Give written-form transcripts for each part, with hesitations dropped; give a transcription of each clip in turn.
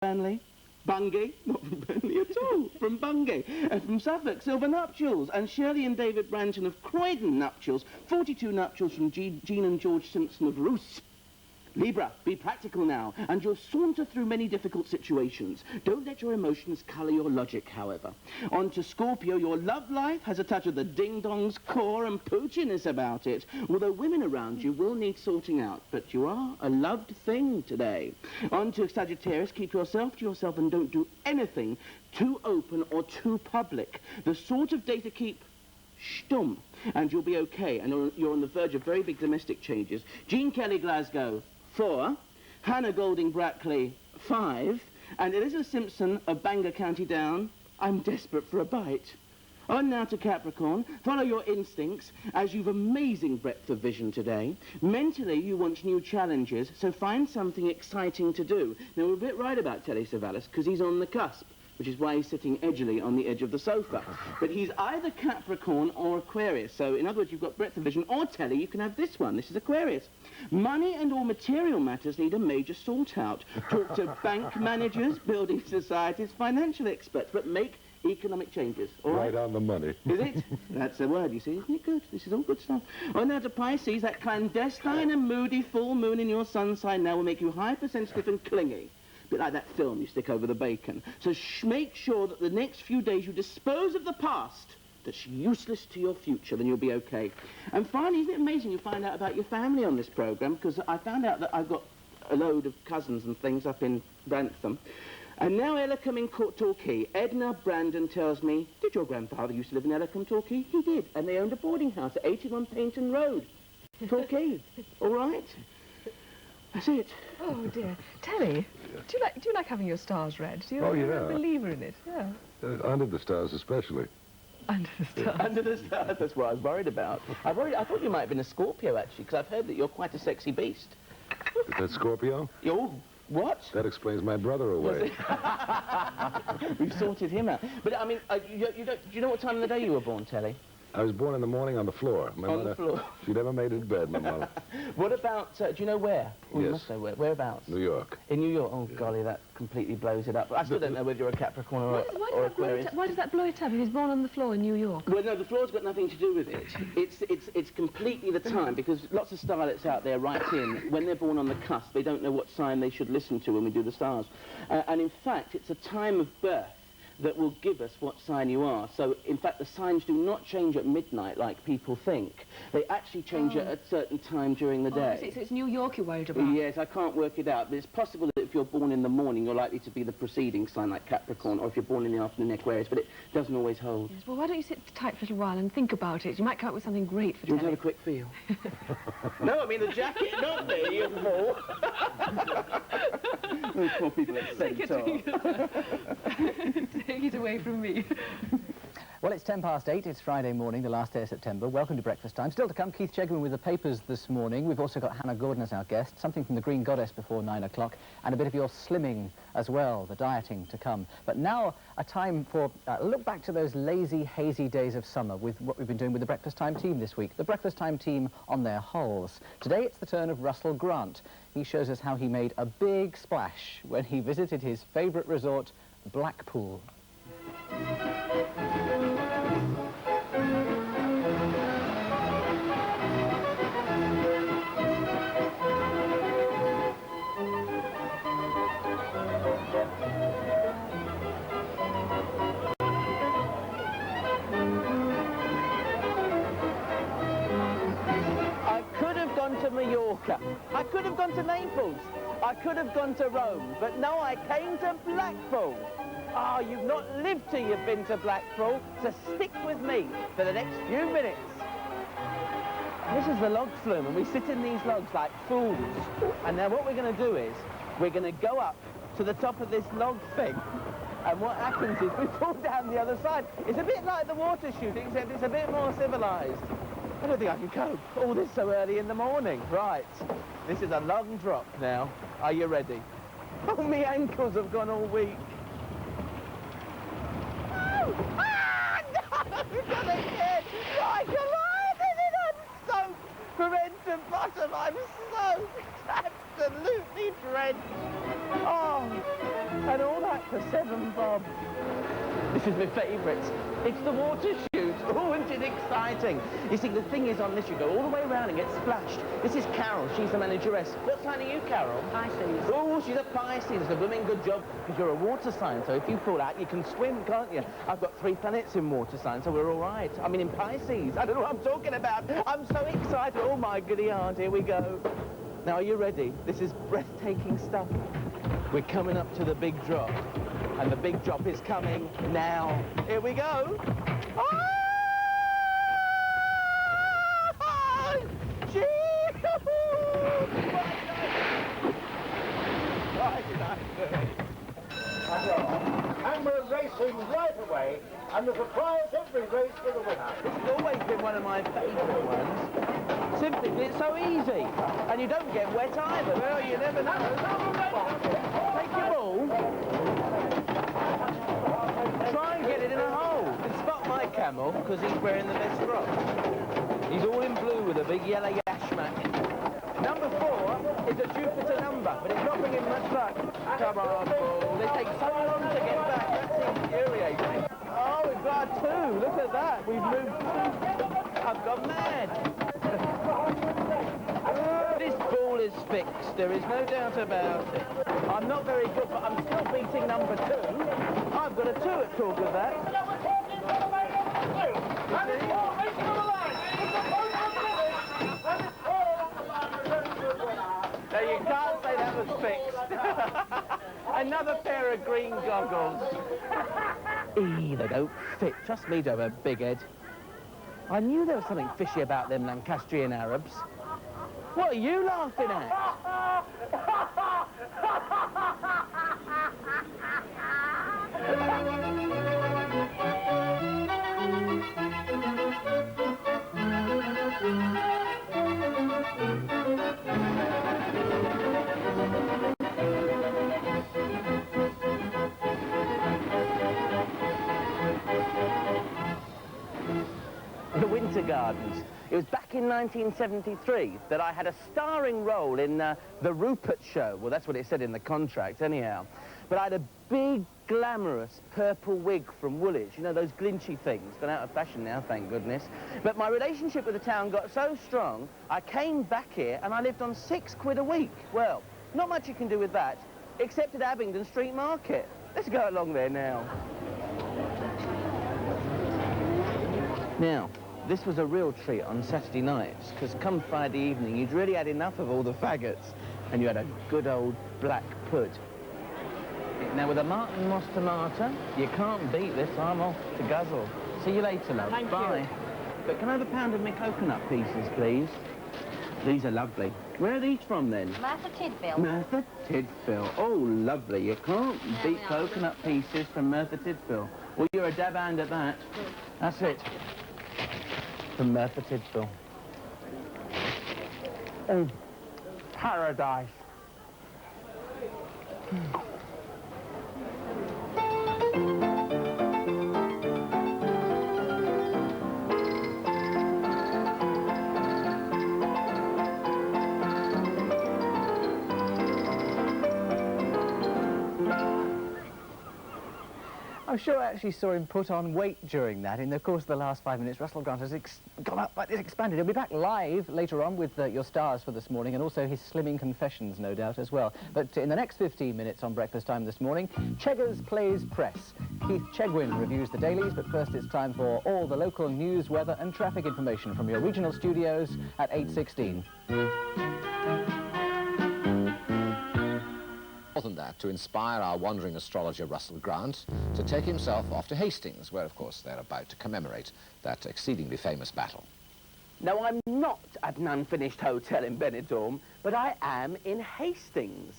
Burnley. Bungay, not from Burnley at all, from Bungay. And from Suffolk, Silver Nuptials. And Shirley and David Branton of Croydon Nuptials. 42 Nuptials from Jean and George Simpson of Roos. Libra, be practical now, and you'll saunter through many difficult situations. Don't let your emotions colour your logic, however. On to Scorpio, your love life has a touch of the ding-dong's core and poochiness about it, although women around you will need sorting out, but you are a loved thing today. On to Sagittarius, keep yourself to yourself and don't do anything too open or too public. The sort of day to keep stum, and you'll be okay, and you're on the verge of very big domestic changes. Jean Kelly, Glasgow, 4, Hannah Golding Brackley, 5, and Elizabeth Simpson of Bangor County Down, I'm desperate for a bite. On now to Capricorn, follow your instincts as you've amazing breadth of vision today. Mentally, you want new challenges, so find something exciting to do. Now, we're a bit right about Telly Savalas, because he's on the cusp, which is why he's sitting edgily on the edge of the sofa. But he's either Capricorn or Aquarius. So, in other words, you've got breadth of vision or Telly, you can have this one. This is Aquarius. Money and all material matters need a major sort-out. Talk to bank managers, building societies, financial experts, but make economic changes. All right? Right on the money. Is it? That's the word, you see. Isn't it good? This is all good stuff. On now to Pisces, that clandestine and moody full moon in your sun sign now will make you hypersensitive and clingy. A bit like that film you stick over the bacon. So make sure that the next few days you dispose of the past that's useless to your future, then you'll be okay. And finally, isn't it amazing you find out about your family on this programme? Because I found out that I've got a load of cousins and things up in Grantham. And now Ellicombe in Torquay. Edna Brandon tells me, did your grandfather used to live in Ellicombe, Torquay? He did, and they owned a boarding house at 81 Paynton Road. Torquay, all right? That's it. Oh dear. Telly, do you like having your stars read? Oh, yeah. You're a believer in it, yeah. Under the stars especially. Under the stars. Under the stars, that's what I was worried about. I thought you might have been a Scorpio, actually, because I've heard that you're quite a sexy beast. Is that Scorpio? Oh, what? That explains my brother away. We've sorted him out. But, I mean, do you know what time of the day you were born, Telly? I was born in the morning on the floor. My mother, the floor? She never made it to bed, my mother. What about, do you know where? Oh, Yes. You must know where. Whereabouts? New York. In New York? Oh, golly, that completely blows it up. I still don't know whether you're a Capricorn or Aquarius. Why does that blow it up? He was born on the floor in New York. Well, no, the floor's got nothing to do with it. It's completely the time, because lots of starlets out there write in, when they're born on the cusp, they don't know what sign they should listen to when we do the stars. And in fact, it's a time of birth that will give us what sign you are. So, in fact, the signs do not change at midnight like people think. They actually change at a certain time during the day. So it's New York you're worried about? Yes, I can't work it out, but it's possible that if you're born in the morning, you're likely to be the preceding sign like Capricorn, or if you're born in the afternoon, Aquarius, but it doesn't always hold. Yes, well, why don't you sit tight for a little while and think about it? You might come up with something great for Do you want to Telly. have a quick feel? No, I mean the jacket, not me, you fool. Those poor people at Centaur. Take it away from me. Well, it's 8:10. It's Friday morning, the last day of September. Welcome to Breakfast Time. Still to come, Keith Chegwin with the papers this morning. We've also got Hannah Gordon as our guest, something from the Green Goddess before 9 o'clock, and a bit of your slimming as well, the dieting to come. But now, a time for a look back to those lazy, hazy days of summer with what we've been doing with the Breakfast Time team this week. The Breakfast Time team on their hulls. Today, it's the turn of Russell Grant. He shows us how he made a big splash when he visited his favourite resort, Blackpool. I could have gone to Mallorca. I could have gone to Naples. I could have gone to Rome. But no, I came to Blackpool. Oh, you've not lived till you've been to Blackpool, so stick with me for the next few minutes. This is the log flume, and we sit in these logs like fools. And now what we're going to do is, we're going to go up to the top of this log thing, and what happens is we fall down the other side. It's a bit like the water shooting, except it's a bit more civilised. I don't think I can cope. All this so early in the morning. Right, this is a long drop now. Are you ready? Oh, my ankles have gone all weak. Oh! Ah, no! Not again! I collided and I'm soaked from end to bottom. I'm soaked. absolutely dreadful. Oh, and all that for 7 bob. This is my favourite. It's the water chute. Oh, isn't it exciting? You see, the thing is on this, you go all the way around and get splashed. This is Carol. She's the manageress. What sign are you, Carol? Pisces. Oh, she's a Pisces. It's a blooming good job because you're a water sign, so if you fall out, you can swim, can't you? I've got 3 planets in water sign, so we're all right. I mean, in Pisces. I don't know what I'm talking about. I'm so excited. Oh, my goody aunt. Here we go. Now, are you ready? This is breathtaking stuff. We're coming up to the big drop. And the big drop is coming now. Here we go. Oh! Gee! Why did I do it? Camera racing right away, and there's a prize every race for the winner. This has always been one of my favourite ones. Simply because it's so easy. And you don't get wet either. Well, you never know. Take your ball. Try and get it in a hole. You can spot my camel because he's wearing the best frock. He's all in blue with a big yellow yashmak. Number 4 is a Jupiter number, but it's not bringing much luck. Come on, ball. They take so long to get back. That's infuriating. Oh, we've got 2. Look at that. We've moved 2. I've gone mad. This ball is fixed. There is no doubt about it. I'm not very good, but I'm still beating number 2. I've got a 2 at talk of that. No, you can't say that was fixed. Another pair of green goggles. They don't fit. Trust me to have a big head. I knew there was something fishy about them Lancastrian Arabs. What are you laughing at? The Winter Gardens. It was back in 1973 that I had a starring role in The Rupert Show. Well, that's what it said in the contract, anyhow. But I had a big, glamorous purple wig from Woolwich. You know, those glinchy things. Gone out of fashion now, thank goodness. But my relationship with the town got so strong, I came back here and I lived on £6 a week. Well, not much you can do with that, except at Abingdon Street Market. Let's go along there now. Now, this was a real treat on Saturday nights, because come Friday evening, you'd really had enough of all the faggots, and you had a good old black pud. Now, with a Martin Moss tomato, you can't beat this. I'm off to guzzle. See you later, love. Thank Bye. you. But can I have a pound of my coconut pieces, please? These are lovely. Where are these from, then? Martha Tidville. Merthyr Tydfil. Oh, lovely. You can't beat coconut pieces from Merthyr Tydfil. Well, you're a dab hand at that. That's it. From Merthyr Tydfil. Oh, paradise. I'm sure I actually saw him put on weight during that. In the course of the last 5 minutes, Russell Grant has gone up, it's expanded. He'll be back live later on with your stars for this morning, and also his slimming confessions, no doubt, as well. But in the next 15 minutes on Breakfast Time this morning, Cheggers Plays Press. Keith Chegwin reviews the dailies, but first it's time for all the local news, weather and traffic information from your regional studios at 8:16. More than that, to inspire our wandering astrologer Russell Grant to take himself off to Hastings, where, of course, they're about to commemorate that exceedingly famous battle. No, I'm not at an unfinished hotel in Benidorm, but I am in Hastings.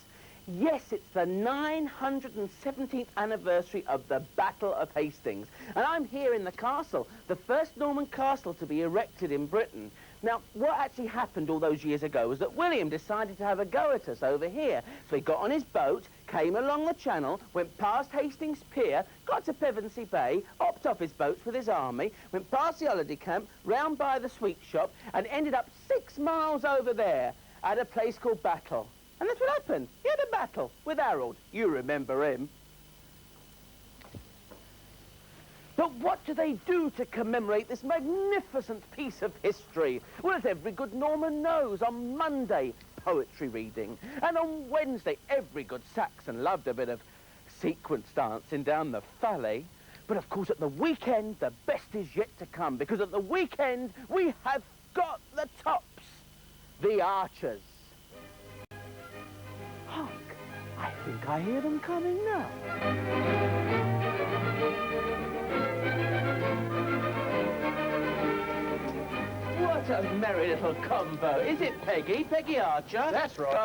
Yes, it's the 917th anniversary of the Battle of Hastings. And I'm here in the castle, the first Norman castle to be erected in Britain. Now, what actually happened all those years ago was that William decided to have a go at us over here. So he got on his boat, came along the channel, went past Hastings Pier, got to Pevensey Bay, hopped off his boats with his army, went past the holiday camp, round by the sweet shop, and ended up 6 miles over there at a place called Battle. And that's what happened. He had a battle with Harold. You remember him. But what do they do to commemorate this magnificent piece of history? Well, as every good Norman knows, on Monday, poetry reading. And on Wednesday, every good Saxon loved a bit of sequence dancing down the valley. But of course, at the weekend, the best is yet to come, because at the weekend, we have got the tops, the archers. Hark, I think I hear them coming now. What a merry little combo. Is it Peggy? Peggy Archer? That's right.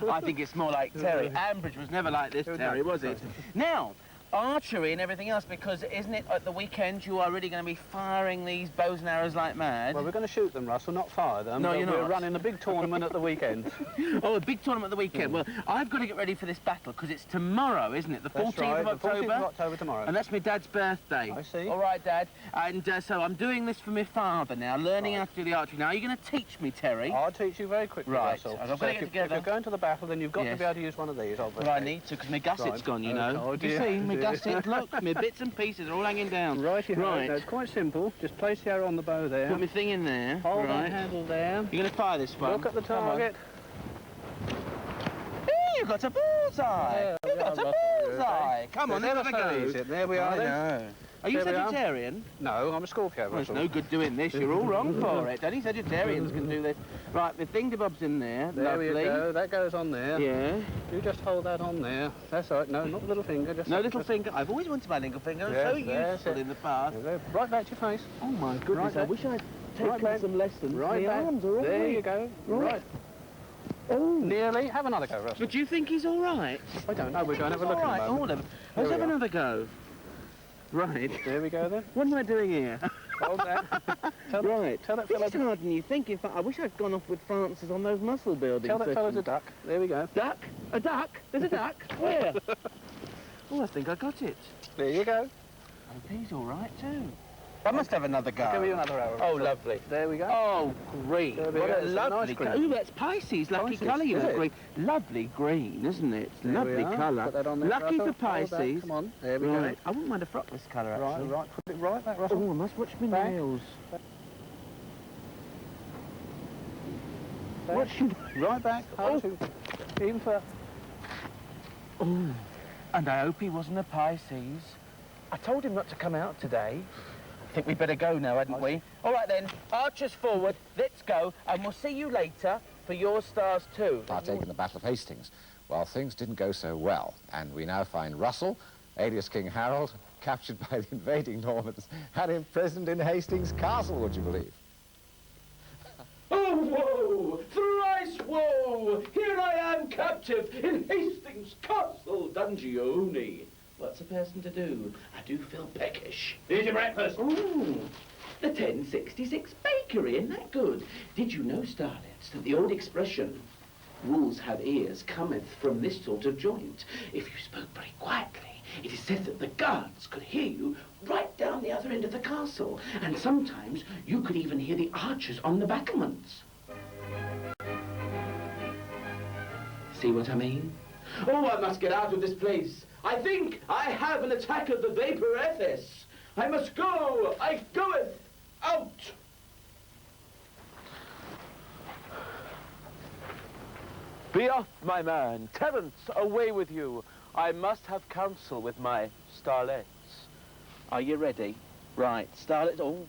Oh, I think it's more like Terry. Ambridge was never like this, Terry, was it? Now, archery and everything else, because isn't it at the weekend you are really going to be firing these bows and arrows like mad? Well, we're going to shoot them, Russell, not fire them. No, but you're we're not. running a big tournament at the weekend. Oh, a big tournament at the weekend. Well, I've got to get ready for this battle, because it's tomorrow, isn't it? The 14th That's right, of October? The 14th of October tomorrow. And that's my dad's birthday. I see. All right, Dad. And so I'm doing this for my father now, learning how to do the archery. Now, are you going to teach me, Terry? I'll teach you very quickly, Right. Russell. I've got to So get if, together. if you're going to the battle, then you've got Yes. to be able to use one of these, obviously. Well, I need to, because my gusset's Right. gone, you know. Oh, You dear, see, my dear. gusset, look, my bits and pieces are all hanging down. Right, you have. Right. No, it's quite simple. Just place the arrow on the bow there. Put my thing in there. Hold right. that handle there. You're going to fire this one? Look at the Come on. target. Hey, you got a bullseye! Yeah, You got a yeah, bullseye! Come on, There's have a never so go. easy. There we are, I then. know. Are you There we are. Sagittarian? No, I'm a Scorpio, Well, it's Russell. no good doing this. You're all wrong for it. Only Sagittarians can do this. Right, the thingamabob's in there. There Lovely. we go. That goes on there. Yeah. You just hold that on there. That's all right. No, not the little finger. Just No little finger. I've always wanted my little finger. I'm Yes, so that's useful it. in the past. Right back to your face. Oh my goodness! Right I back. wish I'd Right taken back. some lessons. Right My back. arms are all There weak. you go. Right. Right. Oh. Nearly. Have another go, Russell. But do you think he's all right? I don't know. We're going to have a He's look all at right. the moment. All of them. There Let's we have are. another go. Right. There we go then. What am I doing here? Hold that. Tell, Right. Tell that This fellow. is harder than you think. In fact, I wish I'd gone off with Francis on those muscle building Tell that fellow to sessions. duck. There we go. Duck? A duck? There's a duck? Where? Oh, I think I got it. There you go. Oh, he's all right too. I must have another go. Give me another arrow. Oh, Russell. lovely. There we go. Oh, green. There we What go. a It's a lovely nice colour. green. Ooh, that's Pisces. Lucky Pisces, colour, you is know, it? green. Lovely green, isn't it? It's There we lovely are. colour. Put that on there, Lucky Russell. for Hold that. Pisces. Come on. There we Right. I wouldn't mind a frotless colour, go. Right, actually. right. Put it right back, Russell. Oh, I must watch my Back. nails. Back. What should Right back. Hard to. Even for. Oh, and I hope he wasn't a Pisces. I told him not to come out today. I think we'd better go now, hadn't we? All right then, archers forward, let's go, and we'll see you later for your stars too. Partaking in the Battle of Hastings. Well, things didn't go so well, and we now find Russell, alias King Harold, captured by the invading Normans and imprisoned in Hastings Castle, would you believe? Oh, woe! Thrice woe! Here I am captive in Hastings Castle, Dungeone. What's a person to do? I do feel peckish. Here's your breakfast. Ooh, the 1066 bakery, isn't that good? Did you know, starlets, that the old expression, wolves have ears, cometh from this sort of joint? If you spoke very quietly, it is said that the guards could hear you right down the other end of the castle, and sometimes you could even hear the archers on the battlements. See what I mean? Oh, I must get out of this place. I think I have an attack of the vaporethis. I must go. I goeth out. Be off, my man. Terence, away with you. I must have counsel with my starlets. Are you ready? Right, starlets. Oh,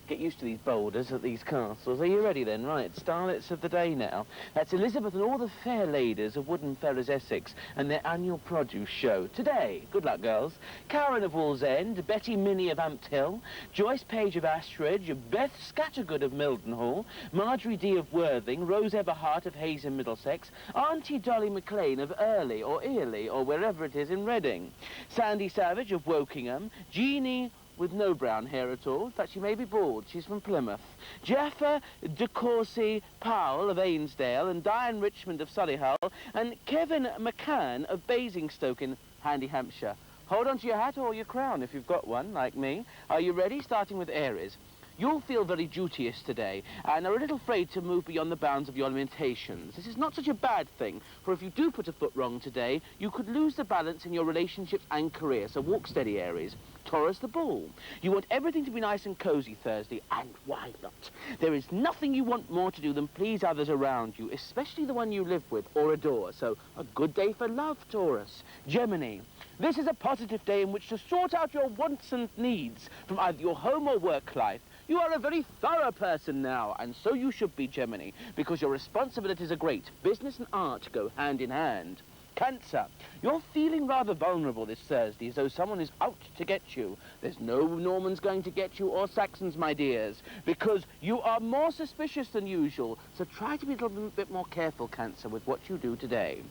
get used to these boulders at these castles. Are you ready then? Right, starlets of the day now. That's Elizabeth and all the fair ladies of Wooden Ferrers, Essex, and their annual produce show. Today, good luck, girls. Karen of Wallsend, Betty Minnie of Ampthill, Joyce Page of Ashridge, Beth Scattergood of Mildenhall, Marjorie D of Worthing, Rose Eberhart of Hayes in Middlesex, Auntie Dolly McLean of Early or Early or wherever it is in Reading, Sandy Savage of Wokingham, Jeannie with no brown hair at all. In fact, she may be bald. She's from Plymouth. Jaffa de Courcy Powell of Ainsdale, and Diane Richmond of Solihull, and Kevin McCann of Basingstoke in Handy, Hampshire. Hold on to your hat or your crown if you've got one, like me. Are you ready? Starting with Aries. you'll feel very duteous today and are a little afraid to move beyond the bounds of your limitations. This is not such a bad thing, for if you do put a foot wrong today, you could lose the balance in your relationships and career, so walk steady, Aries. Taurus, the bull. You want everything to be nice and cozy Thursday, and why not? There is nothing you want more to do than please others around you, especially the one you live with or adore, so a good day for love, Taurus. Gemini. This is a positive day in which to sort out your wants and needs from either your home or work life. You are a very thorough person now, and so you should be, Gemini, because your responsibilities are great. Business and art go hand in hand. Cancer, you're feeling rather vulnerable this Thursday, as though someone is out to get you. There's no Normans going to get you, or Saxons, my dears, because you are more suspicious than usual, so try to be a little bit more careful, Cancer, with what you do today.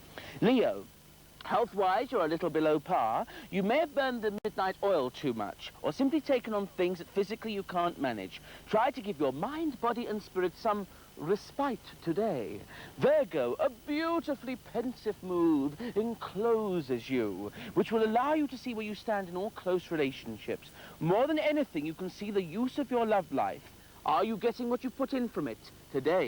Leo, health-wise, you're a little below par. You may have burned the midnight oil too much, or simply taken on things that physically you can't manage. Try to give your mind, body, and spirit some respite today. Virgo, a beautifully pensive mood encloses you, which will allow you to see where you stand in all close relationships. More than anything, you can see the use of your love life. Are you getting what you put in from it today?